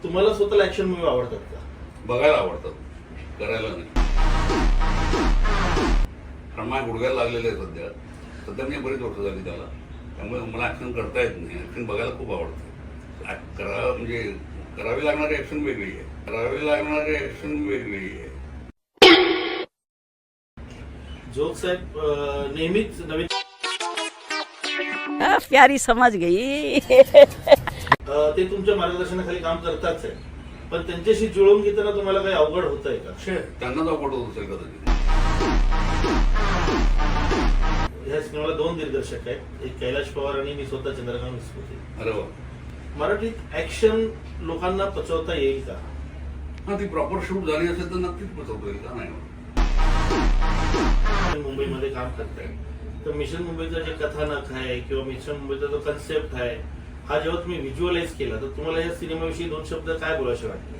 तुम्हाला स्वतःला action movie आवडतात का? बघायला आवडतात, करायला नाही. कारण माझ्या गुडघ्याला लागलेलं आहे सध्या मी बरीच वर्ष झाली त्याला, त्यामुळे मला ऍक्शन करता येत नाही. ऍक्शन बघायला खूप आवडतं. म्हणजे करावी लागणारी ऍक्शन वेगळी आहे, जोग साहेब नेहमीच नवीन प्यारी समझ गई. ते तुमच्या मार्गदर्शनाखाली काम करताच आहे, पण त्यांच्याशी जुळवून घेताना तुम्हाला काही अवघड होत आहे का? त्यांनाच अवघड होत असेल कदाचित. ह्या सिनेमाला 2 दिग्दर्शक आहेत, एक कैलाश पवार आणि मी स्वतः चंद्रकांत विस्फोटे. अरे वा. मराठीत ऍक्शन लोकांना पचवता येईल का? हा, ती प्रॉपर शूट झाली असेल तर नक्कीच पचवता येईल का नाही. मुंबईमध्ये काम करताय तर मिशन मुंबईचं जे कथानक आहे किंवा मिशन मुंबईचा जो कन्सेप्ट आहे, हा जेव्हा तुम्ही व्हिज्युअलाइज केला तर तुम्हाला या सिनेमाविषयी 2 शब्द काय बोलायचे वाटले?